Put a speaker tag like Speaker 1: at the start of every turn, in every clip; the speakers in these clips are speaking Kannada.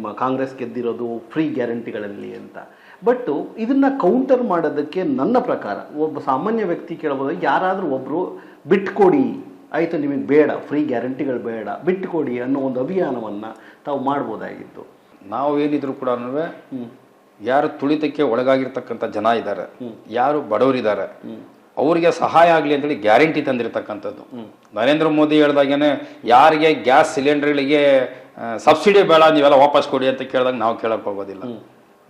Speaker 1: ನಿಮ್ಮ ಕಾಂಗ್ರೆಸ್ ಗೆದ್ದಿರೋದು ಫ್ರೀ ಗ್ಯಾರಂಟಿಗಳಲ್ಲಿ ಅಂತ. ಬಟ್ ಇದನ್ನು ಕೌಂಟರ್ ಮಾಡೋದಕ್ಕೆ ನನ್ನ ಪ್ರಕಾರ ಒಬ್ಬ ಸಾಮಾನ್ಯ ವ್ಯಕ್ತಿ ಕೇಳ್ಬೋದು, ಯಾರಾದರೂ ಒಬ್ಬರು ಬಿಟ್ಕೊಡಿ, ಆಯಿತು ನಿಮಗೆ ಬೇಡ ಫ್ರೀ ಗ್ಯಾರಂಟಿಗಳು ಬೇಡ, ಬಿಟ್ಟುಕೊಡಿ ಅನ್ನೋ ಒಂದು ಅಭಿಯಾನವನ್ನು ತಾವು ಮಾಡ್ಬೋದಾಗಿತ್ತು.
Speaker 2: ನಾವು ಏನಿದ್ರು ಕೂಡ ಯಾರು ತುಳಿತಕ್ಕೆ ಒಳಗಾಗಿರ್ತಕ್ಕಂಥ ಜನ ಇದ್ದಾರೆ, ಯಾರು ಬಡವರಿದ್ದಾರೆ, ಅವರಿಗೆ ಸಹಾಯ ಆಗಲಿ ಅಂತೇಳಿ ಗ್ಯಾರಂಟಿ ತಂದಿರತಕ್ಕಂಥದ್ದು. ನರೇಂದ್ರ ಮೋದಿ ಹೇಳ್ದಾಗೇನೆ ಯಾರಿಗೆ ಗ್ಯಾಸ್ ಸಿಲಿಂಡರ್ಗಳಿಗೆ ಸಬ್ಸಿಡಿ ಬೇಡ ನೀವೆಲ್ಲ ವಾಪಸ್ ಕೊಡಿ ಅಂತ ಕೇಳಿದಾಗ ನಾವು ಕೇಳಕ್ ಹೋಗೋದಿಲ್ಲ.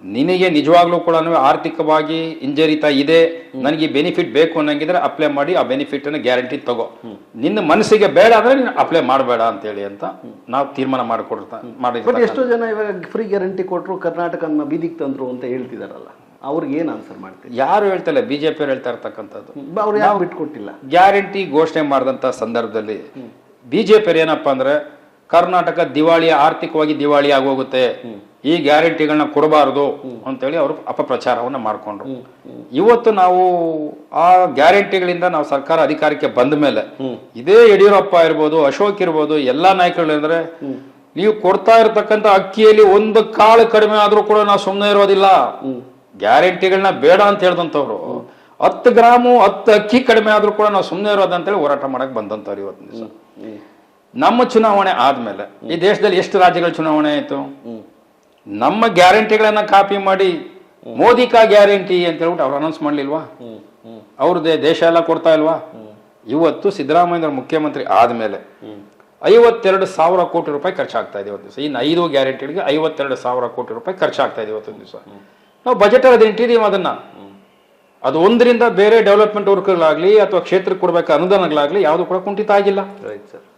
Speaker 2: ನಿನಗೆ ನಿಜವಾಗ್ಲೂ ಕೂಡ ಆರ್ಥಿಕವಾಗಿ ಹಿಂಜರಿತ ಇದೆ, ನನಗೆ ಬೆನಿಫಿಟ್ ಬೇಕು ಅನ್ನಂಗಿದ್ರೆ ಅಪ್ಲೈ ಮಾಡಿ, ಆ ಬೆನಿಫಿಟ್ ಅನ್ನು ಗ್ಯಾರಂಟಿ ತಗೋ. ನಿನ್ನ ಮನಸ್ಸಿಗೆ ಬೇಡ ಅಂದ್ರೆ ನೀನು ಅಪ್ಲೈ ಮಾಡಬೇಡ ಅಂತೇಳಿ ಅಂತ ನಾವು ತೀರ್ಮಾನ ಮಾಡಿಕೊಡ್ತಾ.
Speaker 1: ಎಷ್ಟೋ ಜನ ಇವಾಗ ಫ್ರೀ ಗ್ಯಾರಂಟಿ ಕೊಟ್ಟರು ಕರ್ನಾಟಕನ ಬೀದಿಗೆ ತಂದ್ರು ಅಂತ ಹೇಳ್ತಿದಾರಲ್ಲ, ಅವ್ರಿಗೆ ಏನ್ ಆನ್ಸರ್ ಮಾಡ್ತೀವಿ?
Speaker 2: ಯಾರು ಹೇಳ್ತಲ್ಲ, ಬಿಜೆಪಿ ಅವ್ರು ಹೇಳ್ತಾ ಇರ್ತಕ್ಕಂಥದ್ದು.
Speaker 1: ಅವ್ರು ಯಾರು ಬಿಟ್ಕೊಟ್ಟಿಲ್ಲ.
Speaker 2: ಗ್ಯಾರಂಟಿ ಘೋಷಣೆ ಮಾಡಿದಂತ ಸಂದರ್ಭದಲ್ಲಿ ಬಿಜೆಪಿ ಏನಪ್ಪಾ ಅಂದ್ರೆ ಕರ್ನಾಟಕ ಆರ್ಥಿಕವಾಗಿ ದಿವಾಳಿ ಆಗೋಗುತ್ತೆ, ಈ ಗ್ಯಾರಂಟಿಗಳನ್ನ ಕೊಡಬಾರದು ಅಂತೇಳಿ ಅವರು ಅಪಪ್ರಚಾರವನ್ನ ಮಾಡ್ಕೊಂಡ್ರು. ಇವತ್ತು ನಾವು ಆ ಗ್ಯಾರಂಟಿಗಳಿಂದ ನಾವು ಸರ್ಕಾರ ಅಧಿಕಾರಕ್ಕೆ ಬಂದ ಮೇಲೆ ಇದೇ ಯಡಿಯೂರಪ್ಪ ಇರ್ಬೋದು, ಅಶೋಕ್ ಇರ್ಬೋದು, ಎಲ್ಲಾ ನಾಯಕರು ಅಂದ್ರೆ ನೀವು ಕೊಡ್ತಾ ಇರತಕ್ಕಂತ ಅಕ್ಕಿಯಲ್ಲಿ ಒಂದು ಕಾಳು ಕಡಿಮೆ ಆದ್ರೂ ಕೂಡ ನಾವು ಸುಮ್ಮನೆ ಇರೋದಿಲ್ಲ. ಗ್ಯಾರಂಟಿಗಳನ್ನ ಬೇಡ ಅಂತ ಹೇಳ್ದಂತವ್ರು 10 ಗ್ರಾಮು 10 ಅಕ್ಕಿ ಕಡಿಮೆ ಆದ್ರೂ ಕೂಡ ನಾವು ಸುಮ್ಮನೆ ಇರೋದಂತೇಳಿ ಹೋರಾಟ ಮಾಡಕ್ ಬಂದಂತವ್ರು ಇವತ್ತು ದಿವಸ. ನಮ್ಮ ಚುನಾವಣೆ ಆದ್ಮೇಲೆ ಈ ದೇಶದಲ್ಲಿ ಎಷ್ಟು ರಾಜ್ಯಗಳ ಚುನಾವಣೆ ಆಯ್ತು? ನಮ್ಮ ಗ್ಯಾರಂಟಿಗಳನ್ನ ಕಾಪಿ ಮಾಡಿ ಮೋದಿ ಕಾ ಗ್ಯಾರಂಟಿ ಅಂತ ಹೇಳ್ಬಿಟ್ಟು ಅವ್ರು ಅನೌನ್ಸ್ ಮಾಡ್ಲಿಲ್ವಾ? ಅವ್ರದ್ದೇ ದೇಶ ಎಲ್ಲ ಕೊಡ್ತಾ ಇಲ್ವಾ? ಇವತ್ತು ಸಿದ್ದರಾಮಯ್ಯ ಮುಖ್ಯಮಂತ್ರಿ ಆದ್ಮೇಲೆ 52,000 ಕೋಟಿ ರೂಪಾಯಿ ಖರ್ಚಾಗ್ತಾ ಇದೆ ಇವತ್ತು ದಿವಸ. ಇನ್ನು 5 ಗ್ಯಾರಂಟಿಗಳಿಗೆ 52,000 ಕೋಟಿ ರೂಪಾಯಿ ಖರ್ಚಾಗ್ತಾ ಇದೆ ಇವತ್ತು ದಿವಸ. ನಾವು ಬಜೆಟ್ ಅಲ್ಲಿ ಇಟ್ಟಿದೀವಿ ಅದನ್ನ. ಅದು ಒಂದರಿಂದ ಬೇರೆ ಡೆವಲಪ್ಮೆಂಟ್ ವರ್ಕ್ಗಳಾಗ್ಲಿ ಅಥವಾ ಕ್ಷೇತ್ರಕ್ಕೆ ಕೊಡ್ಬೇಕು ಅನುದಾನಗಳಾಗ್ಲಿ ಯಾವುದು ಕೂಡ ಕುಂಠಿತ ಆಗಿಲ್ಲ,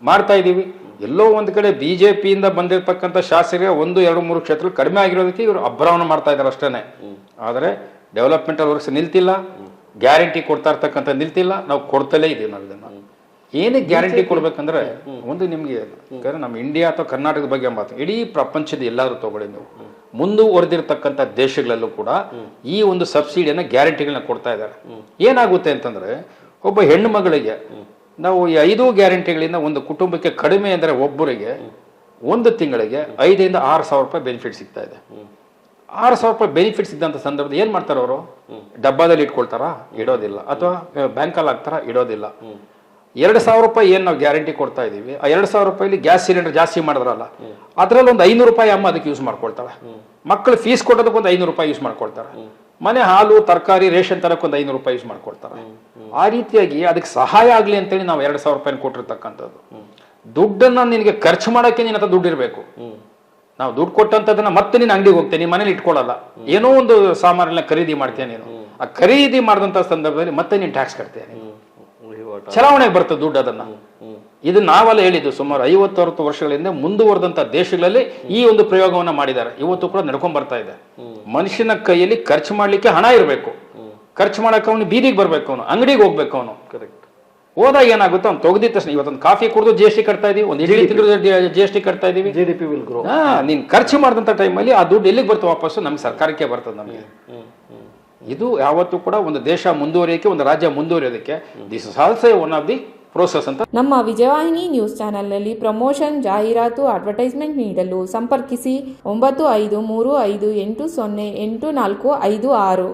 Speaker 2: ಮಾಡ್ತಾ ಇದೀವಿ. ಎಲ್ಲೋ ಒಂದ್ ಕಡೆ ಬಿಜೆಪಿಯಿಂದ ಬಂದಿರತಕ್ಕಂಥ ಶಾಸಕರಿಗೆ 1, 2, 3 ಕ್ಷೇತ್ರ ಕಡಿಮೆ ಆಗಿರೋದಕ್ಕೆ ಇವರು ಅಭ್ರವಣ ಮಾಡ್ತಾ ಇದಾರೆ ಅಷ್ಟೇನೆ. ಆದ್ರೆ ಡೆವಲಪ್ಮೆಂಟಲ್ ವರ್ಕ್ಸ್ ನಿಲ್ತಿಲ್ಲ, ಗ್ಯಾರಂಟಿ ಕೊಡ್ತಾ ಇರ್ತಕ್ಕಂಥ ನಿಲ್ತಿಲ್ಲ. ನಾವು ಕೊಡ್ತಲೇ ಇದೀವಿ. ನಾವು ಇದನ್ನ ಏನಕ್ಕೆ ಗ್ಯಾರಂಟಿ ಕೊಡ್ಬೇಕಂದ್ರೆ ಒಂದು ನಿಮ್ಗೆ ನಮ್ಮ ಇಂಡಿಯಾ ಅಥವಾ ಕರ್ನಾಟಕದ ಬಗ್ಗೆ ಮಾತು, ಇಡೀ ಪ್ರಪಂಚದ ಎಲ್ಲಾದ್ರೂ ತಗೊಳ್ಳಿ ನೀವು, ಮುಂದುವರೆದಿರ್ತಕ್ಕಂಥ ದೇಶಗಳಲ್ಲೂ ಕೂಡ ಈ ಒಂದು ಸಬ್ಸಿಡಿಯನ್ನ ಗ್ಯಾರಂಟಿಗಳನ್ನ ಕೊಡ್ತಾ ಇದ್ದಾರೆ. ಏನಾಗುತ್ತೆ ಅಂತಂದ್ರೆ ಒಬ್ಬ ಹೆಣ್ಣು ಮಗಳಿಗೆ ನಾವು ಈ 5 ಗ್ಯಾರಂಟಿಗಳಿಂದ ಒಂದು ಕುಟುಂಬಕ್ಕೆ ಕಡಿಮೆ ಅಂದ್ರೆ ಒಬ್ಬರಿಗೆ 1 ತಿಂಗಳಿಗೆ 5,000 to 6,000 ರೂಪಾಯಿ ಬೆನಿಫಿಟ್ ಸಿಗ್ತಾ ಇದೆ. 6,000 ರೂಪಾಯಿ ಬೆನಿಫಿಟ್ ಸಿದ್ದಂತ ಸಂದರ್ಭದಲ್ಲಿ ಏನ್ ಮಾಡ್ತಾರ ಅವರು? ಡಬ್ಬದಲ್ಲಿ ಇಟ್ಕೊಳ್ತಾರ? ಇಡೋದಿಲ್ಲ. ಅಥವಾ ಬ್ಯಾಂಕಲ್ಲಿ ಹಾಕ್ತಾರ? ಇಡೋದಿಲ್ಲ. 2,000 ರೂಪಾಯಿ ಏನ್ ನಾವು ಗ್ಯಾರಂಟಿ ಕೊಡ್ತಾ ಇದೀವಿ, ಆ 2,000 ರೂಪಾಯಿಲಿ ಗ್ಯಾಸ್ ಸಿಲಿಂಡರ್ ಜಾಸ್ತಿ ಮಾಡಿದ್ರಲ್ಲ, ಅದ್ರಲ್ಲಿ ಒಂದು 500 ರೂಪಾಯಿ ಅಮ್ಮ ಅದಕ್ಕೆ ಯೂಸ್ ಮಾಡ್ಕೊಳ್ತಾಳೆ. ಮಕ್ಕಳು ಫೀಸ್ ಕೊಟ್ಟೋದಕ್ಕೆ ಒಂದು 500 ರೂಪಾಯಿ ಯೂಸ್ ಮಾಡ್ಕೊಳ್ತಾರೆ. ಮನೆ ಹಾಲು ತರಕಾರಿ ರೇಷನ್ ತರಕ್ಕೆ ಒಂದು 500 ರೂಪಾಯಿ ಯೂಸ್ ಮಾಡ್ಕೊಳ್ತಾರೆ. ಆ ರೀತಿಯಾಗಿ ಅದಕ್ಕೆ ಸಹಾಯ ಆಗ್ಲಿ ಅಂತೇಳಿ ನಾವು 2,000 ರೂಪಾಯಿ ಕೊಟ್ಟಿರ್ತಕ್ಕಂಥದ್ದು. ದುಡ್ಡನ್ನ ನಿನಗೆ ಖರ್ಚು ಮಾಡಕ್ಕೆ ನಿನ್ನ ಹತ್ರ ದುಡ್ಡು ಇರಬೇಕು. ನಾವು ದುಡ್ಡು ಕೊಟ್ಟಂತದನ್ನ ಮತ್ತೆ ನೀನು ಅಂಗಡಿಗೆ ಹೋಗ್ತೇನೆ, ನೀನ್ ಮನೇಲಿ ಇಟ್ಕೊಳ್ಳಲ್ಲ. ಏನೋ ಒಂದು ಸಾಮಾನೆಲ್ಲ ಖರೀದಿ ಮಾಡ್ತೇನೆ ನೀನು. ಆ ಖರೀದಿ ಮಾಡಿದಂತ ಸಂದರ್ಭದಲ್ಲಿ ಮತ್ತೆ ನೀನು ಟ್ಯಾಕ್ಸ್ ಕಟ್ತೇನೆ, ಚಲಾವಣೆಗೆ ಬರ್ತದೆ ದುಡ್ಡು. ಅದನ್ನ ಇದು ನಾವೆಲ್ಲ ಹೇಳಿದ್ದು ಸುಮಾರು 50-60 ವರ್ಷಗಳಿಂದ ಮುಂದುವರೆದಂತ ದೇಶಗಳಲ್ಲಿ ಈ ಒಂದು ಪ್ರಯೋಗವನ್ನ ಮಾಡಿದ್ದಾರೆ. ಇವತ್ತು ಕೂಡ ನಡ್ಕೊಂಡ್ ಬರ್ತಾ ಇದೆ. ಮನುಷ್ಯನ ಕೈಯಲ್ಲಿ ಖರ್ಚು ಮಾಡ್ಲಿಕ್ಕೆ ಹಣ ಇರಬೇಕು. ಖರ್ಚು ಮಾಡಕ್ಕೆ ಅವನು ಬೀದಿಗೆ ಬರ್ಬೇಕು, ಅವನು ಅಂಗಡಿಗೆ ಹೋಗ್ಬೇಕು. ಅವನು ಕರೆಕ್ಟ್ ಹೋದಾಗ ಏನಾಗುತ್ತೆ, ಅವ್ನು ತೆಗೆದಿದ್ದ ತಕ್ಷಣ ಇವತ್ತೊಂದು ಕಾಫಿ ಕುಡಿದು GST ಕಟ್ತಾ ಇದೀವಿ, ಒಂದು ಇಡ್ಲಿ ತಿಂದ್ರು GST ಕಟ್ತಾ ಇದೀವಿ.
Speaker 1: GDP will grow.
Speaker 2: ನೀನ್ ಖರ್ಚು ಮಾಡಿದಂತ ಟೈಮಲ್ಲಿ ಆ ದುಡ್ಡು ಎಲ್ಲಿಗೆ ಬರ್ತದೆ? ವಾಪಸ್ಸು ನಮ್ಗೆ ಸರ್ಕಾರಕ್ಕೆ ಬರ್ತದೆ. ನಮಗೆ ಇದು ಯಾವತ್ತೂ ಕೂಡ ಒಂದು ದೇಶ ಮುಂದುವರಿಯೋಕೆ, ಒಂದು ರಾಜ್ಯ ಮುಂದುವರಿಯೋದಕ್ಕೆ this is also one of the process ಅಂತ.
Speaker 3: ನಮ್ಮ ವಿಜಯವಾಹಿನಿ ನ್ಯೂಸ್ ಚಾನೆಲ್ನಲ್ಲಿ ಪ್ರಮೋಷನ್, ಜಾಹೀರಾತು, ಅಡ್ವರ್ಟೈಸ್ಮೆಂಟ್ ನೀಡಲು ಸಂಪರ್ಕಿಸಿ 9535808456.